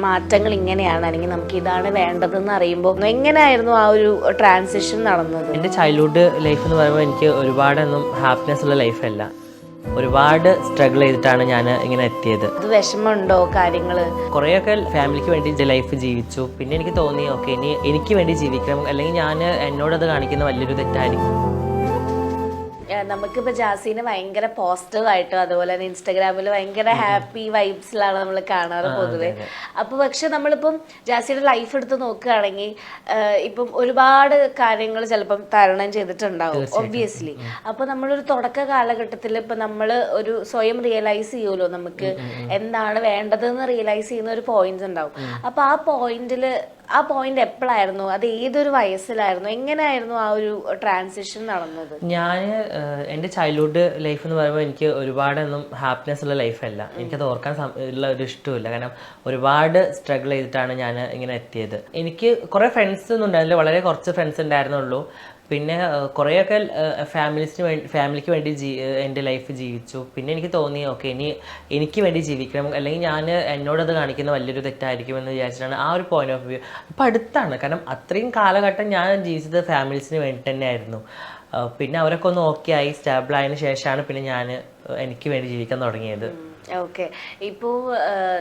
മാറ്റങ്ങൾ ഇങ്ങനെയാണ്, അല്ലെങ്കിൽ നമുക്ക് ഇതാണ് വേണ്ടതെന്ന് അറിയുമ്പോൾ എങ്ങനെയായിരുന്നു ആ ഒരു ട്രാൻസിഷൻ നടന്നത്? എൻ്റെ ചൈൽഡ്ഹുഡ് ലൈഫ് എന്ന് പറയുമ്പോൾ എനിക്ക് ഒരുപാടൊന്നും ഹാപ്പിനെസ് ഉള്ള ലൈഫല്ല. ഒരുപാട് സ്ട്രഗിൾ ചെയ്തിട്ടാണ് ഞാൻ ഇങ്ങനെ എത്തിയത്. അത് വിഷമമുണ്ടോ കാര്യങ്ങൾ? കുറേയൊക്കെ ഫാമിലിക്ക് വേണ്ടി ലൈഫ് ജീവിച്ചു. പിന്നെ എനിക്ക് തോന്നി ഓക്കെ ഇനി എനിക്ക് വേണ്ടി ജീവിക്കണം, അല്ലെങ്കിൽ ഞാൻ എന്നോടത് കാണിക്കുന്ന വലിയൊരു തെറ്റായിരിക്കും. നമുക്കിപ്പോൾ ജാസീനെ ഭയങ്കര പോസിറ്റീവായിട്ടും അതുപോലെ തന്നെ ഇൻസ്റ്റാഗ്രാമിൽ ഭയങ്കര ഹാപ്പി വൈബ്സിലാണ് നമ്മൾ കാണാറ് പൊതുവെ. അപ്പോൾ പക്ഷെ നമ്മളിപ്പം ജാസിയുടെ ലൈഫ് എടുത്ത് നോക്കുകയാണെങ്കിൽ ഇപ്പം ഒരുപാട് കാര്യങ്ങൾ ചിലപ്പം തരണം ചെയ്തിട്ടുണ്ടാവും ഒബ്വിയസ്ലി. അപ്പോൾ നമ്മളൊരു തുടക്ക കാലഘട്ടത്തിൽ ഇപ്പം നമ്മൾ ഒരു സ്വയം റിയലൈസ് ചെയ്യുമല്ലോ, നമുക്ക് എന്താണ് വേണ്ടതെന്ന് റിയലൈസ് ചെയ്യുന്ന ഒരു പോയിന്റ് ഉണ്ടാവും. അപ്പോൾ ആ പോയിന്റ് എപ്പോഴായിരുന്നു, അത് ഏതൊരു വയസ്സിലായിരുന്നു, എങ്ങനെയായിരുന്നു ആ ഒരു ട്രാൻസിഷൻ നടന്നത്? ഞാൻ എൻ്റെ ചൈൽഡ്ഹുഡ് ലൈഫ് എന്ന് പറയുമ്പോൾ എനിക്ക് ഒരുപാടൊന്നും ഹാപ്പിനെസ് ഉള്ള ലൈഫല്ല. എനിക്കത് ഓർക്കാൻ ഉള്ള ഒരു ഇഷ്ടമില്ല. കാരണം ഒരുപാട് സ്ട്രഗിൾ ചെയ്തിട്ടാണ് ഞാൻ ഇങ്ങനെ എത്തിയത്. എനിക്ക് കുറേ ഫ്രണ്ട്സ് ഒന്നും ഉണ്ടായിരുന്നില്ല, വളരെ കുറച്ച് ഫ്രണ്ട്സ് ഉണ്ടായിരുന്നുള്ളൂ. പിന്നെ കുറേയൊക്കെ ഫാമിലിക്ക് വേണ്ടി എൻ്റെ ലൈഫ് ജീവിച്ചു. പിന്നെ എനിക്ക് തോന്നി ഓക്കെ ഇനി എനിക്ക് വേണ്ടി ജീവിക്കണം, അല്ലെങ്കിൽ ഞാൻ എന്നോടത് കാണിക്കുന്ന വലിയൊരു തെറ്റായിരിക്കും എന്ന് വിചാരിച്ചിട്ടാണ് ആ ഒരു പോയിന്റ് ഓഫ് വ്യൂ. ഇപ്പം അടുത്താണ്, കാരണം അത്രയും കാലഘട്ടം ഞാൻ ജീവിച്ചത് ഫാമിലീസിന് വേണ്ടി തന്നെയായിരുന്നു. പിന്നെ അവരൊക്കെ ഒന്ന് ഓക്കെ ആയി സ്റ്റേബിൾ ആയതിനു ശേഷമാണ് പിന്നെ ഞാൻ എനിക്ക് വേണ്ടി ജീവിക്കാൻ തുടങ്ങിയത്. ഓക്കെ. ഇപ്പോൾ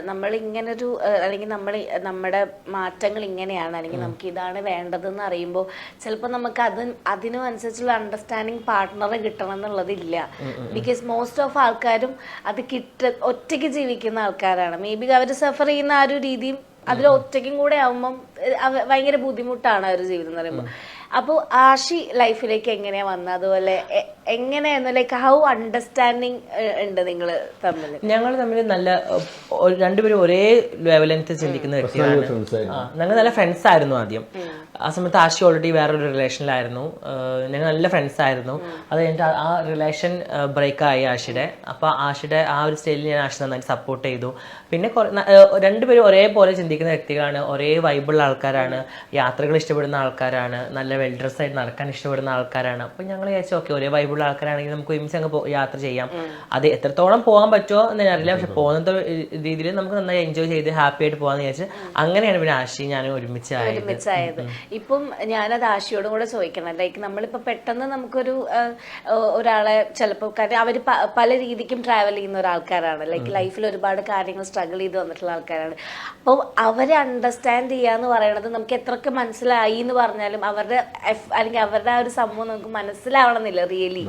നമ്മളിങ്ങനൊരു അല്ലെങ്കിൽ നമ്മുടെ മാറ്റങ്ങൾ ഇങ്ങനെയാണ്, അല്ലെങ്കിൽ നമുക്ക് ഇതാണ് വേണ്ടതെന്ന് അറിയുമ്പോൾ ചിലപ്പോൾ നമുക്ക് അതിനും അനുസരിച്ചുള്ള അണ്ടർസ്റ്റാൻഡിങ് പാർട്ട്ണറെ കിട്ടണം എന്നുള്ളതില്ല. ബിക്കോസ് മോസ്റ്റ് ഓഫ് ആൾക്കാരും അത് ഒറ്റയ്ക്ക് ജീവിക്കുന്ന ആൾക്കാരാണ്. മേ ബി അവർ സഫർ ചെയ്യുന്ന ആ ഒരു രീതിയും അതിൽ ഒറ്റയ്ക്കും കൂടെ ആവുമ്പം ഭയങ്കര ബുദ്ധിമുട്ടാണ് ആ ഒരു ജീവിതം എന്ന് പറയുമ്പോൾ. അപ്പോൾ ആഷി ലൈഫിലേക്ക് എങ്ങനെയാ വന്നത്, അതുപോലെ എങ്ങനെയായിരുന്നു, ലൈക്ക് ഹൗ അണ്ടർസ്റ്റാൻഡിങ് ഉണ്ട് നിങ്ങൾ തമ്മിൽ? ഞങ്ങൾ തമ്മിൽ നല്ല രണ്ടുപേരും ഒരേ ലെവലിനകത്ത് ചിന്തിക്കുന്ന വ്യക്തികളാണ്. ഞങ്ങൾ നല്ല ഫ്രണ്ട്സ് ആയിരുന്നു ആദ്യം. ആ സമയത്ത് ആഷി ഓൾറെഡി വേറൊരു റിലേഷനിലായിരുന്നു. ഞങ്ങൾ നല്ല ഫ്രണ്ട്സ് ആയിരുന്നു. അത് കഴിഞ്ഞിട്ട് ആ റിലേഷൻ ബ്രേക്കായി ആഷിയുടെ. അപ്പോൾ ആഷിയുടെ ആ ഒരു സ്റ്റേജിൽ ഞാൻ ആഷി നന്നായിട്ട് സപ്പോർട്ട് ചെയ്തു. പിന്നെ രണ്ടുപേരും ഒരേപോലെ ചിന്തിക്കുന്ന വ്യക്തികളാണ്, ഒരേ വൈബുള്ള ആൾക്കാരാണ്, യാത്രകൾ ഇഷ്ടപ്പെടുന്ന ആൾക്കാരാണ്, നല്ല വെൽ ഡ്രസ് ആയിട്ട് നടക്കാൻ ഇഷ്ടപ്പെടുന്ന ആൾക്കാരാണ്. അപ്പോൾ ഞങ്ങൾ വിചാരിച്ചു ഓക്കെ ഒരേ വൈബുള്ള ആൾക്കാരാണെങ്കിൽ നമുക്ക് ഒരുമിച്ച് അങ്ങ് യാത്ര ചെയ്യാം. അത് എത്രത്തോളം പോകാൻ പറ്റുമോ എന്ന് അറിയില്ല, പക്ഷെ പോകുന്ന രീതിയിൽ നമുക്ക് നന്നായി എൻജോയ് ചെയ്ത് ഹാപ്പി ആയിട്ട് പോകാന്ന് വിചാരിച്ചു. അങ്ങനെയാണ് പിന്നെ ആഷി ഞാനും ഒരുമിച്ചായത്. ഇപ്പം ഞാനത് ആഷിയോടും കൂടെ ചോദിക്കണം, ലൈക്ക് നമ്മളിപ്പോൾ പെട്ടെന്ന് നമുക്കൊരു ഒരാളെ ചിലപ്പോൾ കാര്യം അവർ പല രീതിക്കും ട്രാവൽ ചെയ്യുന്ന ഒരാൾക്കാരാണ്, ലൈക്ക് ലൈഫിൽ ഒരുപാട് കാര്യങ്ങൾ സ്ട്രഗിൾ ചെയ്ത് വന്നിട്ടുള്ള ആൾക്കാരാണ്. അപ്പോൾ അവരെ അണ്ടർസ്റ്റാൻഡ് ചെയ്യാന്ന് പറയുന്നത് നമുക്ക് എത്രയൊക്കെ മനസ്സിലായി എന്ന് പറഞ്ഞാലും അല്ലെങ്കിൽ അവരുടെ ആ ഒരു സംഭവം നമുക്ക് മനസ്സിലാവണമെന്നില്ല റിയലി,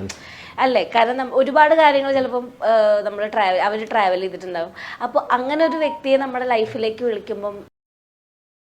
അല്ലേ? കാരണം ഒരുപാട് കാര്യങ്ങൾ ചിലപ്പം അവർ ട്രാവൽ ചെയ്തിട്ടുണ്ടാവും. അപ്പോൾ അങ്ങനെ ഒരു വ്യക്തിയെ നമ്മുടെ ലൈഫിലേക്ക് വിളിക്കുമ്പം